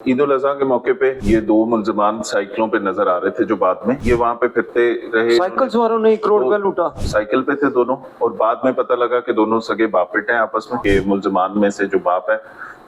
ईद उल अजहा के मौके पे ये दो मुल्जिमान साइकिलों पे नजर आ रहे थे, जो बाद में ये वहाँ पे फिरते रहे। साइकिल सवारों ने 1 करोड़ रुपया लूटा। साइकिल पे थे दोनों, और बाद में पता लगा कि दोनों सगे बाप बेटे हैं आपस में। के मुल्जिमान में से जो बाप है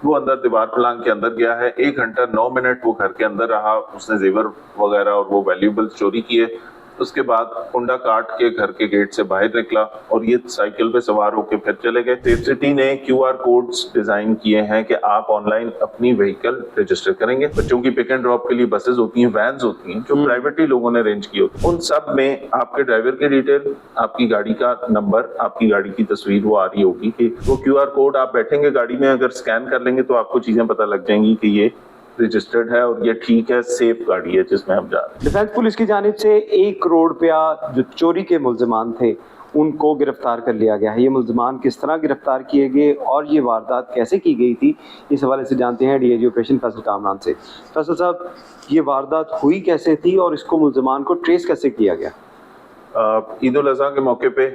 वो अंदर दीवार फलांग के अंदर गया है। 1 घंटा 9 मिनट वो घर के अंदर रहा। उसने जेवर वगैरह और वो वैल्यूएबल्स चोरी किए। उसके बाद कुंडा काट के घर के गेट से बाहर निकला और ये साइकिल पे सवार होकर फिर चले गए। सेफ सिटी ने QR कोड्स डिजाइन किए हैं कि आप ऑनलाइन अपनी व्हीकल रजिस्टर करेंगे। बच्चों की पिक एंड ड्रॉप के लिए बसेस होती हैं, वैन्स होती हैं, जो प्राइवेटली लोगों ने अरेंज की होती है। उन सब में आपके ड्राइवर की डिटेल, आपकी गाड़ी का नंबर, आपकी गाड़ी की तस्वीर वो आ रही होगी कि वो QR कोड आप बैठेंगे गाड़ी में, अगर स्कैन कर लेंगे तो आपको चीजें पता लग जाएंगी कि ये रजिस्टर्ड है और ये ठीक है, सेफ गाड़ी है जिसमें हम जा रहे हैं। डिफेंस पुलिस की जानिब से 1 करोड़ रुपया जो चोरी के मुल्जिमान थे उनको गिरफ्तार कर लिया गया है। ये मुल्जिमान किस तरह गिरफ्तार किए गए और ये वारदात कैसे की गई थी, इस हवाले से जानते हैं DIG ऑपरेशन फैसल कामरान से। फैसल साहब, ये वारदात हुई कैसे थी और इसको मुल्जिमान को ट्रेस कैसे किया गया? ईद उल अजहा के मौके पे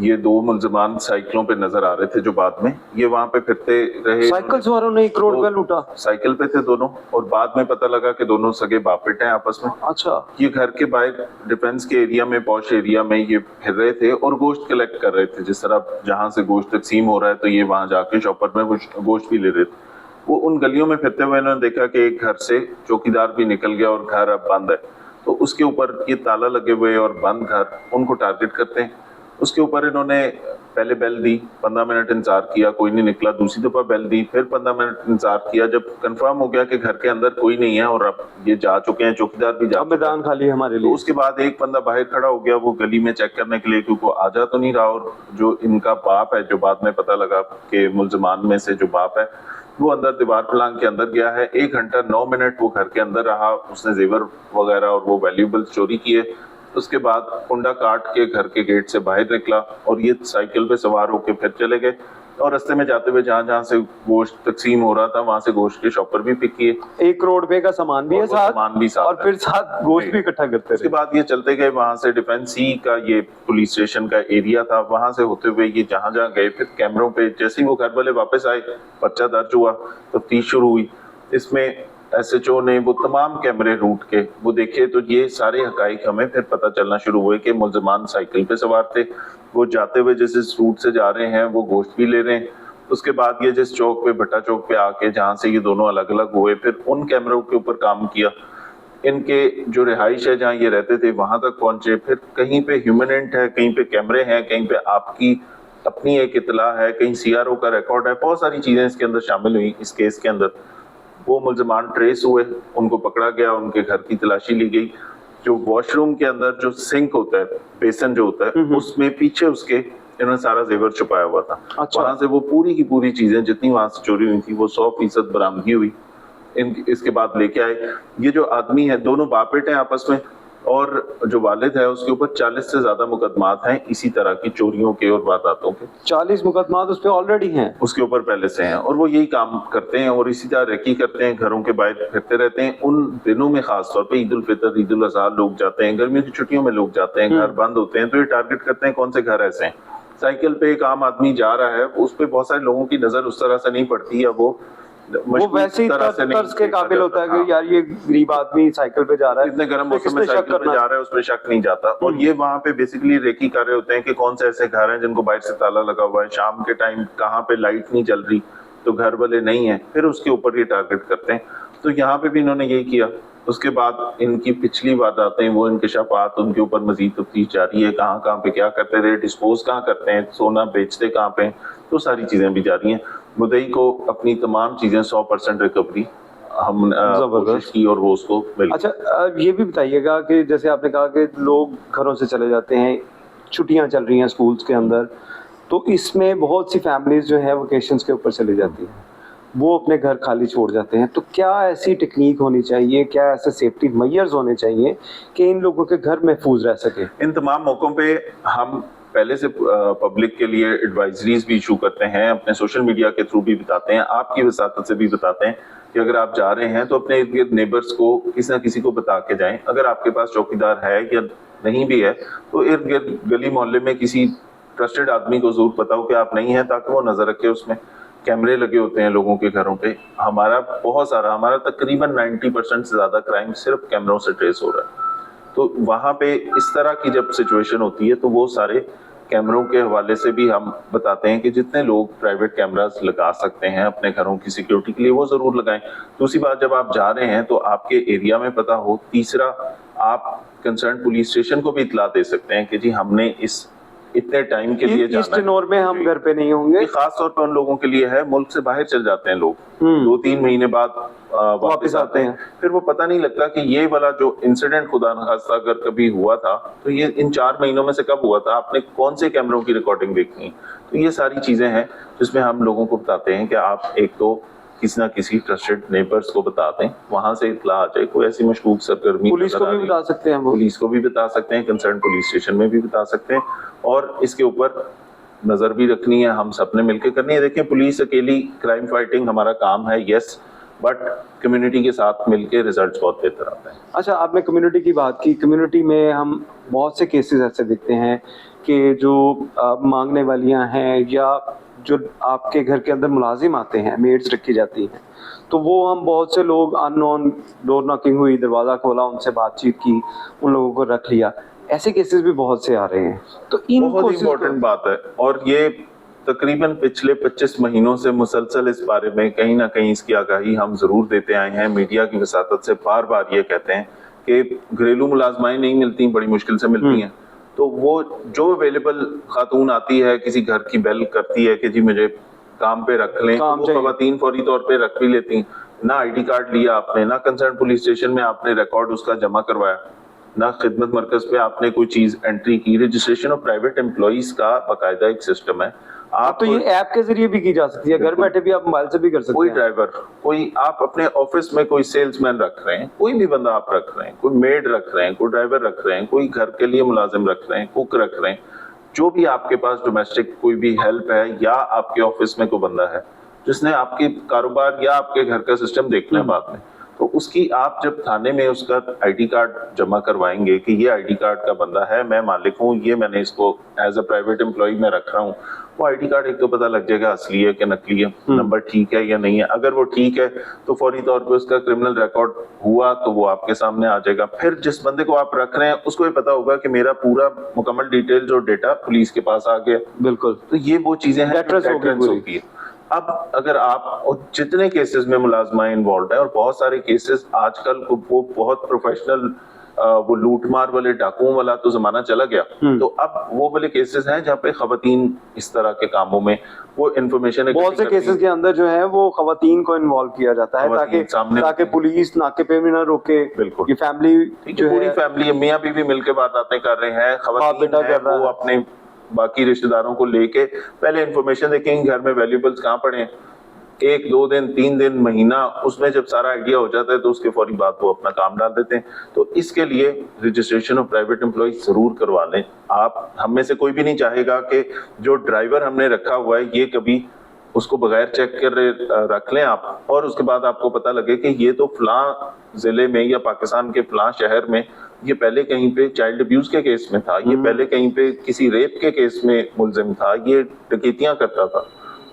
ये दो मुल्जिमान साइकिलों पे नजर आ रहे थे, जो बाद में ये वहाँ पे फिरते रहे। साइकिल सवारों ने 1 करोड़ रुपया लूटा। साइकिल पे थे दोनों, और बाद में पता लगा कि दोनों सगे बाप बेटे हैं आपस में। अच्छा। ये घर के बाहर डिफेंस के एरिया में, पॉश एरिया में ये फिर रहे थे और गोश्त कलेक्ट कर रहे थे। जिस तरह जहाँ से गोश्त तकसीम हो रहा है तो ये वहाँ जाके शॉपर में गोश्त भी ले रहे थे। वो उन गलियों में फिरते हुए इन्होंने देखा कि एक घर से चौकीदार भी निकल गया और घर अब बंद है। तो उसके ऊपर ये ताला लगे हुए और बंद घर, उनको टारगेट करते हैं। उसके ऊपर इन्होंने पहले बेल दी, 15 मिनट इंतजार किया, कोई नहीं निकला। दूसरी दफा बेल दी, फिर 15 मिनट इंतजार किया। जब कंफर्म हो गया कि घर के अंदर कोई नहीं है और अब ये जा चुके हैं, चौकीदार भी जा, मैदान खाली है हमारे लिए। तो उसके बाद एक बंदा बाहर खड़ा हो गया वो गली में चेक करने के लिए, क्योंकि आ जा तो नहीं रहा। और जो इनका बाप है, जो बाद में पता लगा कि मुल्जिमान में से जो बाप है, वो अंदर दीवार फलांग के अंदर गया है। 1 घंटा 9 मिनट वो घर के अंदर रहा। उसने जेवर वगैरह और वो वैल्यूएबल्स चोरी किए। उसके बाद कुंडा काट के घर के गेट से बाहर निकला और ये साइकिल पे सवार होकर फिर चले गए। और रास्ते में जाते हुए जहाँ जहाँ से गोश्त तकसीम हो रहा था वहां से गोश्त के शॉपर भी पिक किए। 1 करोड़ रुपए का सामान भी है साथ, सामान भी साथ, और फिर साथ गोश्त भी इकट्ठा करते उसके बाद ये चलते गए। वहां से डिफेंस सी का ये पुलिस स्टेशन का एरिया था, वहां से होते हुए ये जहाँ जहाँ गए, फिर कैमरों पे जैसे ही वो घर वाले वापस आए, पर्चा दर्ज हुआ, तफ्तीश शुरू हुई। इसमें SHO ने वो तमाम कैमरे रूट के वो देखे, तो ये सारे हकाइक हमें फिर पता चलना शुरू हुए कि मुल्जिमान साइकिल पे सवार थे। वो जाते हुए जिस रूट से जा रहे हैं वो गोश्त भी ले रहे हैं। उसके बाद ये जिस चौक पे, भट्टा चौक पे आके जहाँ से ये दोनों अलग अलग हुए, फिर उन कैमरों के ऊपर काम किया। इनके जो रिहाइश है जहाँ ये रहते थे वहां तक पहुंचे। फिर कहीं पे ह्यूमनेंट है, कहीं पे कैमरे हैं, कहीं पे आपकी अपनी एक इतला है, कहीं CRO का रिकॉर्ड है। बहुत सारी चीजें इसके अंदर शामिल हुई इस केस के अंदर। वो मुल्जिमान ट्रेस हुए, उनको पकड़ा गया, उनके घर की तलाशी ली गई। जो वॉशरूम के अंदर जो सिंक होता है, बेसन जो होता है, उसमें पीछे उसके इन्होंने सारा जेवर छुपाया हुआ था। अच्छा। वहां से वो पूरी की पूरी चीजें जितनी वहां से चोरी हुई थी वो 100% बरामदगी हुई। इसके बाद लेके आए। ये जो आदमी है, दोनों बाप बेटे हैं आपस में, और जो वालिद है उसके ऊपर 40 से ज्यादा मुकदमात हैं इसी तरह की चोरियों के और वारदातों के। 40 मुकदमात उस पे ऑलरेडी हैं, उसके ऊपर पहले से हैं, और वो यही काम करते हैं और इसी तरह रेकी करते हैं, घरों के बाहर फिरते रहते हैं। उन दिनों में खास तौर पे ईद उल फितर, ईद उल अजहा लोग जाते हैं, गर्मियों की छुट्टियों में लोग जाते हैं, घर बंद होते हैं, तो ये टारगेट करते हैं कौन से घर ऐसे हैं। साइकिल पे एक आम आदमी जा रहा है, उस पर बहुत सारे लोगों की नजर उस तरह से नहीं पड़ती, या वो वैसे ही तर्ज के काबिल होता है कि यार ये गरीब आदमी साइकिल पे जा रहा है, इतने गर्म मौसम में साइकिल पे जा रहा है, उस पर शक नहीं जाता। और ये वहाँ पे बेसिकली रेकी कर रहे होते हैं कि कौन से ऐसे घर हैं जिनको बाहर से ताला लगा हुआ है, शाम के टाइम कहाँ पे लाइट नहीं जल रही तो घर वाले नहीं है, फिर उसके ऊपर ये टारगेट करते हैं। तो यहाँ पे भी इन्होंने यही किया। उसके बाद इनकी पिछली वारदातें, वो इंकशाफात, उनके ऊपर मजीद तफ्तीश जारी है, कहाँ कहाँ पे क्या करते थे, डिस्पोज कहाँ करते हैं, सोना बेचते कहाँ पे, तो सारी चीजें भी जारी हैं। मुद्दई को अपनी तमाम चीजें 100% रिकवरी हम कोशिश की और वो उसको मिल। अच्छा, ये भी बताइएगा कि जैसे आपने कहा कि लोग घरों से चले जाते हैं, छुट्टियां चल रही हैं स्कूल्स के अंदर, तो इसमें बहुत सी फैमिलीज जो है वेकेशंस के ऊपर चली जाती हैं, वो अपने घर खाली छोड़ जाते हैं। तो क्या ऐसी टेक्निक होनी चाहिए, क्या ऐसे सेफ्टी मेजर्स होने चाहिए कि इन लोगों के घर महफूज रह सके? इन तमाम मौकों पे हम पहले से पब्लिक के लिए एडवाइजरीज भी इशू करते हैं, अपने सोशल मीडिया के थ्रू भी बताते हैं, आपकी वसातत से भी बताते हैं कि अगर आप जा रहे हैं तो अपने इर्द गिर्द नेबर्स को किसी ना किसी को बता के जाएं। अगर आपके पास चौकीदार है या नहीं भी है तो इर्द गिर्द गली मोहल्ले में किसी ट्रस्टेड आदमी को जरूर पता हो कि आप नहीं है, ताकि वो नजर रखे उसमें। कैमरे लगे होते हैं लोगों के घरों पे, हमारा तकरीबन 90% से ज्यादा क्राइम सिर्फ कैमरों से ट्रेस हो रहा है। तो वहां पे इस तरह की जब सिचुएशन होती है तो वो सारे कैमरों के हवाले से भी हम बताते हैं कि जितने लोग प्राइवेट कैमरास लगा सकते हैं अपने घरों की सिक्योरिटी के लिए वो जरूर लगाएं। दूसरी बात, जब आप जा रहे हैं तो आपके एरिया में पता हो। तीसरा, आप कंसर्न पुलिस स्टेशन को भी इतला दे सकते हैं कि जी हमने इतने टाइम के लिए इस टेनोर में हम घर पे नहीं होंगे। ये खास तौर पर उन लोगों के लिए है, मुल्क से बाहर चल जाते हैं लोग, 2-3 महीने बाद वापस आते हैं, फिर वो पता नहीं लगता कि ये वाला जो इंसिडेंट खुदा न खास्ता अगर कभी हुआ था तो ये इन 4 महीनों में से कब हुआ था, आपने कौन से कैमरों की रिकॉर्डिंग देखी। तो ये सारी चीजें हैं जिसमें हम लोगों को बताते हैं कि आप एक तो किसी ना किसी ट्रस्टेड नेबर्स को बता दें, वहां से इत्तला आ जाए, कोई ऐसी मशकूक सरगर्मी पुलिस को भी बता सकते हैं, पुलिस को भी बता सकते हैं, कंसर्न पुलिस स्टेशन में भी बता सकते हैं, और इसके ऊपर नजर भी रखनी है, हम सबने मिलकर करनी है। देखिए, पुलिस अकेली क्राइम फाइटिंग हमारा काम है, यस, बट कम्युनिटी के साथ मिलकर रिजल्ट्स बहुत बेहतर आते हैं। अच्छा, आपने कम्युनिटी की बात की। कम्युनिटी में हम बहुत से केसेस ऐसे देखते हैं कि जो मांगने वालियां हैं या जो आपके घर के अंदर मुलाजिम आते हैं, मेड्स रखी जाती हैं, तो वो हम बहुत से लोग अननोन, डोर नॉकिंग हुई, दरवाज़ा खोला, उनसे बातचीत की, उन लोगों को रख लिया। ऐसे केसेस भी बहुत से आ रहे हैं। तो इन बहुत इम्पोर्टेंट बात है, और ये तकरीबन पिछले 25 महीनों से मुसलसल इस बारे में कहीं ना कहीं इसकी आगाही हम जरूर देते आए हैं। मीडिया की वसातत से बार बार ये कहते हैं कि घरेलू मुलाजमाएं नहीं मिलती, बड़ी मुश्किल से मिलती हैं। तो वो जो अवेलेबल खातून आती है, किसी घर की बेल करती है कि जी मुझे काम पे रख लें, तो वो खवातीन फौरी तौर पे रख भी लेती हैं। ना आईडी कार्ड लिया आपने, ना कंसर्न पुलिस स्टेशन में आपने रिकॉर्ड उसका जमा करवाया, ना खिदमत मरकज पे आपने कोई चीज एंट्री की। रजिस्ट्रेशन ऑफ प्राइवेट एम्प्लॉइज का बाकायदा एक सिस्टम है। आप तो ये ऐप के जरिए भी की जा सकती है, घर बैठे भी आप मोबाइल से भी कर सकते हैं। कोई ड्राइवर, कोई आप अपने ऑफिस में कोई सेल्समैन रख रहे हैं, कोई भी बंदा आप रख रहे हैं, कोई मेड रख रहे हैं, कोई ड्राइवर रख रहे हैं, कोई घर के लिए मुलाजिम रख रहे हैं, कुक रख रहे हैं, जो भी आपके पास डोमेस्टिक कोई भी हेल्प है, या आपके ऑफिस में कोई बंदा है जिसने आपके कारोबार या आपके घर का सिस्टम देखना है बाद में, तो उसकी आप जब थाने में उसका आईडी कार्ड जमा करवाएंगे कि ये आईडी कार्ड का बंदा है, मैं मालिक हूँ, ये मैंने इसको एज अ प्राइवेट एम्प्लॉय में रख रहा हूँ, वो आईडी कार्ड एक तो पता लग जाएगा असली है कि नकली है, नंबर ठीक है या नहीं है। अगर वो ठीक है तो फौरी तौर पे उसका क्रिमिनल रिकॉर्ड हुआ तो वो आपके सामने आ जाएगा। फिर जिस बंदे को आप रख रहे हैं उसको ये पता होगा कि मेरा पूरा मुकम्मल डिटेल्स और डेटा पुलिस के पास आ गया। बिल्कुल, तो ये वो चीजें हैं होगी। अब अगर आप जितने केसेस में मुलाजमाएं इन्वॉल्व है, और बहुत सारे केसेस आजकल वो बहुत प्रोफेशनल, वो लूटमार वाले, डाकुओं वाला तो जमाना चला गया, तो अब वो वाले केसेस हैं जहाँ पे खवातीन इस तरह के कामों में वो इन्फॉर्मेशन, बहुत से केसेस के अंदर जो है वो खवातीन को इन्वॉल्व किया जाता है ताकि पुलिस नाके पे भी ना रोके। बिल्कुल, ये फैमिली जो पूरी फैमिली मियाँ बीवी मिलकर बातें कर रहे हैं, खवातीन है वो अपने बाकी रिश्तेदारों को लेके पहले इंफॉर्मेशन देखेंगे घर में वैल्यूएबल्स कहाँ पड़े हैं, 1-2 दिन 3 दिन महीना, उसमें जब सारा आइडिया हो जाता है तो उसके फौरी बाद वो अपना काम डाल देते हैं। तो इसके लिए रजिस्ट्रेशन ऑफ प्राइवेट एम्प्लॉय जरूर करवा लें आप। हम में से कोई भी नहीं चाहेगा कि जो ड्राइवर हमने रखा हुआ है ये कभी उसको बगैर चेक कर रख लें आप, और उसके बाद आपको पता लगे कि ये तो फलां जिले में या पाकिस्तान के फलां शहर में ये पहले कहीं पे चाइल्ड अब्यूज के केस में था, ये पहले कहीं पे किसी रेप के केस में मुलजिम था, ये डकैतियां करता था।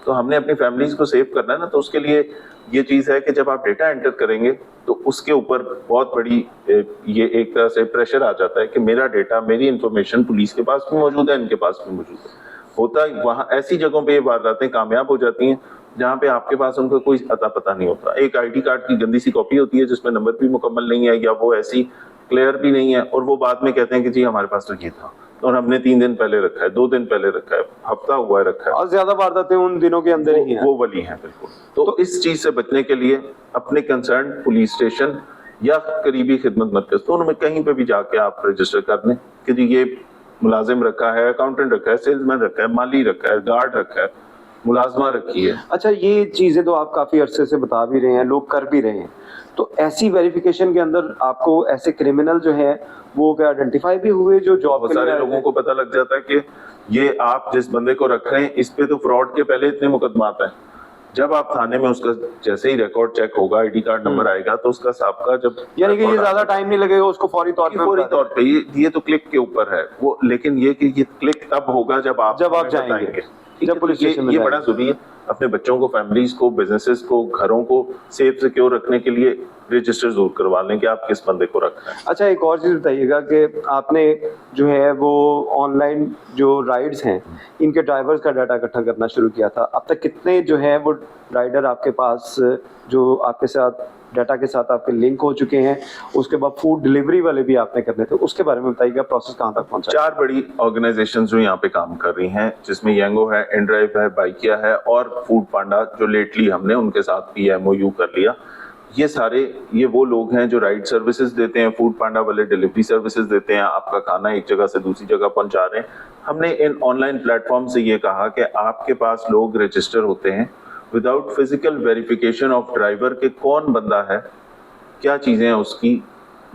तो हमने अपनी फैमिलीज को सेव करना है ना, तो उसके लिए ये चीज है कि जब आप डेटा एंटर करेंगे तो उसके ऊपर बहुत बड़ी ये एक तरह से प्रेशर आ जाता है कि मेरा डेटा, मेरी इंफॉर्मेशन पुलिस के पास भी मौजूद है, इनके पास भी मौजूद है। होता है वहाँ ऐसी जगहों पे ये वारदातें कामयाब हो जाती हैं जहाँ पे आपके पास उनका कोई अता पता नहीं होता। एक आईडी कार्ड की गंदी सी कॉपी होती है जिसमें नंबर भी मुकम्मल नहीं है या वो ऐसी क्लियर भी नहीं है, और वो बाद में कहते हैं कि जी हमारे पास तो ये था और हमने 3 दिन पहले रखा है, 2 दिन पहले रखा है, हफ्ता हुआ है रखा है, और ज्यादा वारदातें उन दिनों के अंदर ही हैं। वो वाली हैं बिल्कुल। तो इस चीज से बचने के लिए अपने कंसर्न पुलिस स्टेशन या करीबी खिदमत मरकज, दोनों में कहीं पे भी जाके आप रजिस्टर कर लें कि जी ये मुलाजिम रखा है, अकाउंटेंट रखा है, सेल्समैन रखा है, माली रखा है, गार्ड रखा है, मुलाजमा रखी है। अच्छा, ये चीजें तो आप काफी अरसे से बता भी रहे हैं, लोग कर भी रहे हैं, तो ऐसी वेरिफिकेशन के अंदर आपको ऐसे क्रिमिनल जो है वो क्या आइडेंटिफाई भी हुए जो जॉब बहुत सारे लोगों को पता लग जाता है कि ये आप जिस बंदे को रख रहे हैं इस पे तो फ्रॉड के पहले इतने मुकदमात हैं। जब आप थाने में उसका जैसे ही रिकॉर्ड चेक होगा, आईडी कार्ड नंबर आएगा, तो उसका सबका जब, यानी कि ये ज्यादा टाइम नहीं लगेगा, उसको फौरी तौर पे ये तो क्लिक के ऊपर है वो, लेकिन ये कि ये क्लिक तब होगा जब आप जाएंगे, जब पुलिस स्टेशन में ये बड़ा जरूरी है। अपने बच्चों को, फैमिलीज को, बिजनेसेस को, घरों को सेफ सिक्योर रखने के लिए रजिस्टर जरूर करवा लें कि आप किस बंदे को रख रहे हैं। अच्छा, एक और चीज़ बताइएगा कि आपने जो है वो ऑनलाइन जो राइड्स हैं इनके ड्राइवर्स का डाटा इकट्ठा करना शुरू किया था। अब तक कितने जो है वो राइडर आपके पास जो आपके साथ डाटा के साथ आपके लिंक हो चुके हैं? उसके बाद फूड डिलीवरी वाले भी आपने करने थे, उसके बारे में बताइएगा, प्रोसेस कहाँ तक पहुँचा? 4 बड़ी ऑर्गेनाइजेशंस जो यहाँ पे काम कर रही हैं, जिसमें यंगो है, इनड्राइव है, बाइकिया है और फूड पांडा, जो लेटली हमने उनके साथ भी MOU कर लिया। ये वो लोग हैं जो राइड सर्विसेज देते हैं, फूड पांडा वाले डिलीवरी सर्विसेज देते हैं, आपका खाना एक जगह से दूसरी जगह पहुंचा रहे हैं। हमने इन ऑनलाइन प्लेटफॉर्म से ये कहा कि आपके पास लोग रजिस्टर होते हैं without physical verification of driver के कौन बंदा है, क्या चीजें हैं उसकी,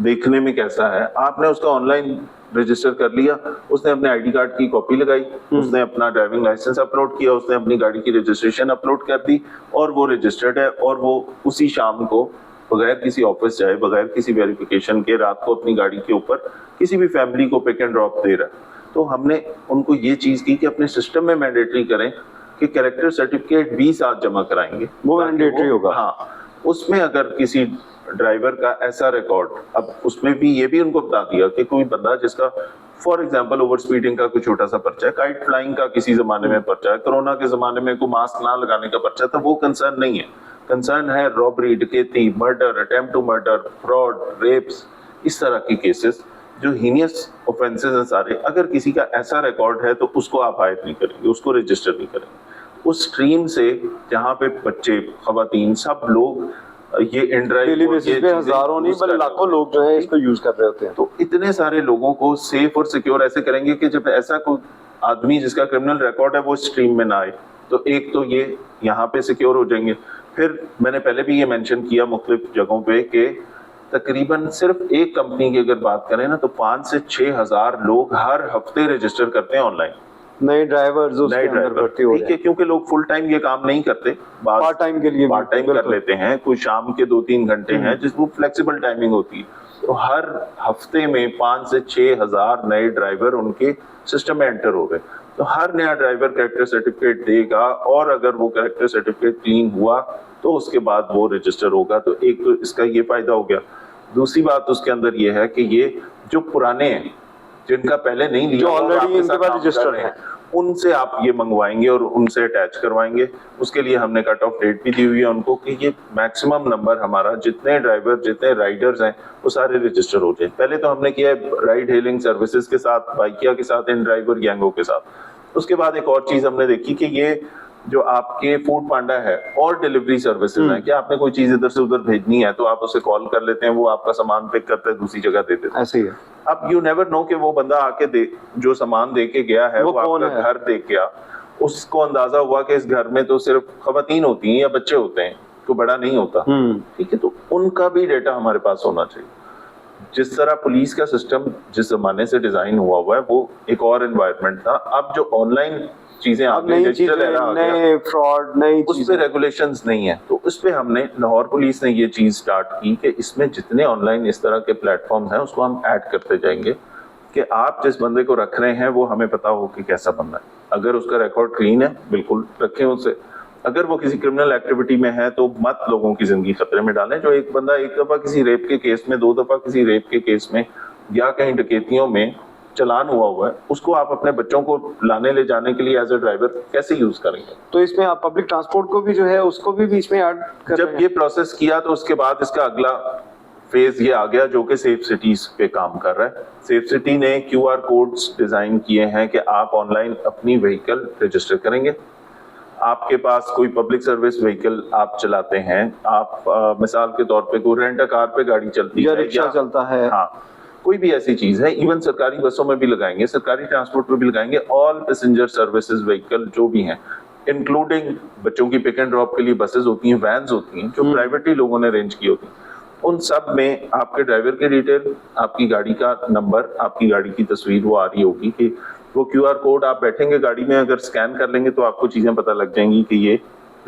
देखने में कैसा है, आपने उसका ऑनलाइन रजिस्टर कर लिया, उसने अपने ID कार्ड की कॉपी लगाई, उसने अपना ड्राइविंग लाइसेंस अपलोड किया, उसने अपनी गाड़ी की रजिस्ट्रेशन अपलोड कर दी और वो रजिस्टर्ड है और वो उसी शाम को बगैर किसी ऑफिस जाए, बगैर किसी वेरिफिकेशन के रात को अपनी गाड़ी के ऊपर किसी भी फैमिली को पिक एंड ड्रॉप दे रहा है। तो हमने उनको ये चीज की कि अपने सिस्टम में मैंडेटरी करें कि कैरेक्टर सर्टिफिकेट भी साथ जमा कराएंगे, वो मैंडेटरी होगा। हाँ, उसमें अगर किसी ड्राइवर का ऐसा रिकॉर्ड, अब उसमें भी ये भी उनको बता दिया कि कोई बंदा जिसका फॉर एग्जांपल ओवर स्पीडिंग का कोई छोटा सा पर्चा है, काइट फ्लाइंग का किसी जमाने में पर्चा है, कोरोना के जमाने में कोई मास्क ना लगाने का पर्चा, तो वो कंसर्न नहीं है। कंसर्न है रॉबरी, डकैती, murder, attempt to murder, fraud, rapes, इस तरह की केसेस जो हीनियस ऑफेंसेस हैं सारे। अगर किसी का ऐसा रिकॉर्ड है तो उसको आप हायर नहीं करेंगे, उसको रजिस्टर नहीं करेंगे। उस स्ट्रीम से जहाँ पे बच्चे, खवातीन, सब लोग ये इनड्राइव डेली बेसिस पे हजारों नहीं बल्कि लाखों लोग जो है इसको यूज कर रहे होते हैं। तो इतने सारे लोगों को सेफ और सिक्योर ऐसे करेंगे कि जब ऐसा कोई आदमी जिसका क्रिमिनल रिकॉर्ड है वो स्ट्रीम में ना आए, तो एक तो ये यहाँ पे सिक्योर हो जाएंगे। फिर मैंने पहले भी ये मेंशन किया मुख्तलिफ जगहों पे कि तकरीबन सिर्फ एक कंपनी की अगर बात करें ना, तो 5 से 6 हजार लोग हर हफ्ते रजिस्टर करते हैं ऑनलाइन, नए ड्राइवर्स उसके अंदर भर्ती हो रहे हैं। क्योंकि लोग फुल टाइम ये काम नहीं करते, पार्ट टाइम के लिए पार्ट टाइम कर लेते हैं, कोई शाम के 2-3 घंटे हैं जिसको फ्लेक्सिबल टाइमिंग होती है। तो हर हफ्ते में 5 से 6 हजार नए ड्राइवर उनके सिस्टम में एंटर हो गए। तो हर नया ड्राइवर कैरेक्टर सर्टिफिकेट देगा और अगर वो कैरेक्टर सर्टिफिकेट क्लीन हुआ तो उसके बाद वो रजिस्टर होगा। तो एक तो इसका ये फायदा हो गया। दूसरी बात उसके अंदर ये है कि ये जो पुराने हैं, जिनका पहले नहीं लिया, जो ऑलरेडी इनके पास रजिस्टर्ड है, उनसे आप ये मंगवाएंगे और उनसे अटैच करवाएंगे। उसके लिए हमने कट ऑफ डेट भी दी हुई है उनको कि ये मैक्सिमम नंबर हमारा, जितने ड्राइवर, जितने राइडर्स हैं वो सारे रजिस्टर हो जाए। पहले तो हमने किया है राइड हेलिंग सर्विसेज के साथ, बाइकिया के साथ, इन ड्राइवर गैंगों के साथ। उसके बाद एक और चीज हमने देखी कि ये जो आपके फूड पांडा है और डिलीवरी सर्विसेज है, कि आपने कोई चीज इधर से उधर भेजनी है तो आप उसे कॉल कर लेते हैं, वो आपका सामान पिक करता है, दूसरी जगह दे देता है। ऐसे ही है। अब यू नेवर नो कि वो बंदा आके जो सामान दे के गया है वो कौन आपका है? घर देख गया, उसको अंदाजा हुआ कि इस घर में तो सिर्फ खवातीन होती हैं या बच्चे होते हैं, कोई बड़ा नहीं होता, ठीक है। तो उनका भी डेटा हमारे पास होना चाहिए। जिस तरह पुलिस का सिस्टम जिस जमाने से डिजाइन हुआ है वो एक और एनवायरनमेंट था। अब जो ऑनलाइन चीजें आ गई, डिजिटल एरा आ गया, नए फ्रॉड, नई उस पे रेगुलेशंस नहीं है। तो उस पे हमने, लाहौर पुलिस ने ये चीज स्टार्ट की कि इसमें जितने ऑनलाइन इस तरह के प्लेटफॉर्म हैं उसको हम ऐड करते जाएंगे कि आप जिस बंदे को रख रहे हैं वो हमें पता हो कि कैसा बंदा है। अगर उसका रिकॉर्ड क्लीन है बिल्कुल रखें उसे, अगर वो किसी क्रिमिनल एक्टिविटी में है तो मत लोगों की जिंदगी खतरे में डालें। जो एक बंदा एक दफा किसी रेप के केस में, 2 दफा किसी रेप के केस में या कहीं डकैतियों में चलान हुआ है, उसको आप अपने बच्चों को लाने ले जाने के लिए एज ए ड्राइवर कैसे यूज करेंगे? तो इसमें आप पब्लिक ट्रांसपोर्ट को भी जो है उसको भी बीच में ऐड कर जब ये प्रोसेस किया तो उसके बाद इसका अगला फेज ये आ गया जो कि सेफ सिटीज पे काम कर रहा है। सेफ सिटी ने QR कोड्स डिजाइन किए हैं कि आप ऑनलाइन अपनी व्हीकल रजिस्टर करेंगे। आपके पास कोई पब्लिक सर्विस व्हीकल आप चलाते हैं, आप मिसाल के तौर पे कोई रेंट कार पे गाड़ी चलती या है, रिक्शा चलता है, हाँ, कोई भी ऐसी चीज है, इवन सरकारी बसों में भी लगाएंगे, सरकारी ट्रांसपोर्ट में भी लगाएंगे, ऑल पैसेंजर सर्विसेज व्हीकल जो भी हैं, इंक्लूडिंग बच्चों की पिक एंड ड्रॉप के लिए बसेस होती हैं, वैन्स होती हैं जो प्राइवेटली लोगों ने अरेंज की होती हैं, उन सब में आपके ड्राइवर की डिटेल, आपकी गाड़ी का नंबर, आपकी गाड़ी की तस्वीर वो आ रही होगी कि वो QR कोड आप बैठेंगे गाड़ी में अगर स्कैन कर लेंगे तो आपको चीजें पता लग जाएंगी कि ये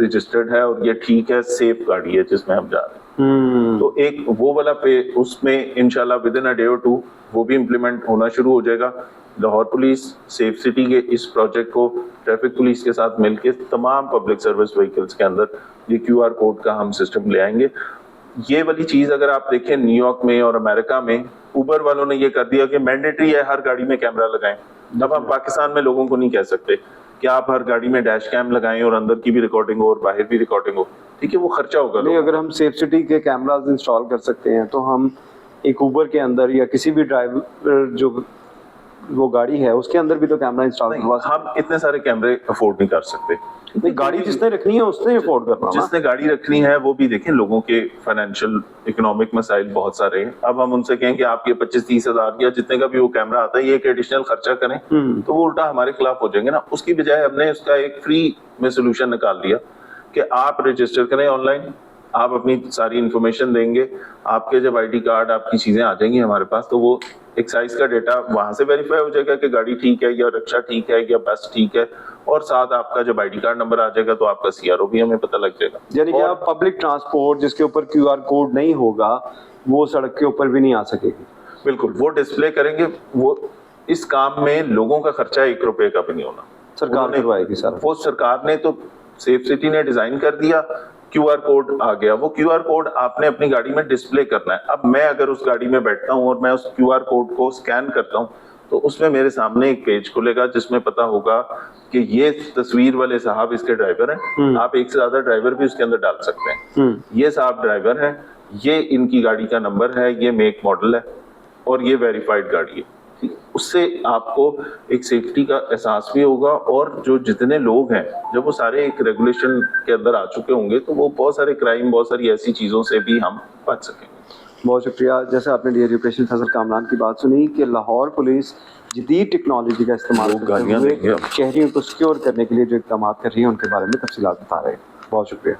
रजिस्टर्ड है और ये ठीक है, सेफ गाड़ी है जिसमें हम जा रहे हैं। तो एक वो वाला पे उसमें इंशाल्लाह विद इन अ डे और टू वो भी इम्प्लीमेंट होना शुरू हो जाएगा। लाहौर पुलिस सेफ सिटी के इस प्रोजेक्ट को ट्रैफिक पुलिस के साथ मिलकर तमाम पब्लिक सर्विस व्हीकल्स के अंदर ये QR कोड का हम सिस्टम ले आएंगे। ये वाली चीज अगर आप देखें न्यूयॉर्क में और अमेरिका में उबर वालों ने ये कर दिया कि मैंडेटरी है हर गाड़ी में कैमरा लगाएं। अब हम पाकिस्तान में लोगों को नहीं कह सकते कि आप हर गाड़ी में डैश कैम लगाएं और अंदर की भी रिकॉर्डिंग हो और बाहर भी रिकॉर्डिंग हो, ठीक है, वो खर्चा होगा। नहीं, अगर हम सेफ सिटी के कैमरास इंस्टॉल कर सकते हैं तो हम एक उबर के अंदर या किसी भी ड्राइवर जो वो गाड़ी है उसके अंदर भी तो कैमरा इंस्टॉल करवा सकते हम इतने सारे कैमरे अफोर्ड नहीं कर सकते। हैं। गाड़ी जिसने रखनी है उसने अफोर्ड करना ना। जिसने गाड़ी रखनी है वो भी देखें, लोगों के फाइनेंशियल इकोनॉमिक मसाइल बहुत सारे हैं। अब हम उनसे कहें कि आप ये 25-30 हजार या जितने का भी वो कैमरा आता है ये एक एडिशनल खर्चा करें तो वो उल्टा हमारे खिलाफ हो जाएंगे ना। उसकी बजाय हमने उसका एक फ्री में सोल्यूशन निकाल लिया कि आप रजिस्टर करें ऑनलाइन, आप अपनी सारी इंफॉर्मेशन देंगे, आपके जब ID कार्ड आपकी चीजें आ जाएंगी हमारे पास तो वो एक्साइज का डेटा वहां से वेरीफाई हो जाएगा कि गाड़ी ठीक है या रिक्शा ठीक है या बस ठीक है, और साथ आपका जब ID कार्ड नंबर आ जाएगा तो आपका CRO भी हमें पता लग जाएगा। यानी कि आप पब्लिक ट्रांसपोर्ट जिसके ऊपर QR कोड नहीं होगा वो सड़क के ऊपर भी नहीं आ सकेगी। बिल्कुल, वो डिस्प्ले करेंगे। वो इस काम में लोगों का खर्चा 1 रुपए का भी नहीं होना, सरकार करवाएगी सारा। वो सरकार ने तो सेफ सिटी ने डिजाइन कर दिया, QR कोड आ गया, वो QR कोड आपने अपनी गाड़ी में डिस्प्ले करना है। अब मैं अगर उस गाड़ी में बैठता हूं और मैं उस QR कोड को स्कैन करता हूं तो उसमें मेरे सामने एक पेज खुलेगा जिसमें पता होगा कि ये तस्वीर वाले साहब इसके ड्राइवर हैं। आप एक से ज्यादा ड्राइवर भी उसके अंदर डाल सकते हैं। ये साहब ड्राइवर हैं, ये इनकी गाड़ी का नंबर है, ये मेक मॉडल है और ये वेरीफाइड गाड़ी है। उससे आपको एक सेफ्टी का एहसास भी होगा और जो जितने लोग हैं जब वो सारे एक रेगुलेशन के अंदर आ चुके होंगे तो वो बहुत सारे क्राइम, बहुत सारी ऐसी चीजों से भी हम बच सकेंगे। बहुत शुक्रिया। जैसे आपने डीआईजी ऑपरेशन फैसल कामरान की बात सुनी कि लाहौर पुलिस जदीद टेक्नोलॉजी का इस्तेमाल करते हुए शहरियों को सिक्योर करने के लिए जो इक़दाम कर रही है उनके बारे में तफसीलात बता रहे हैं। बहुत शुक्रिया।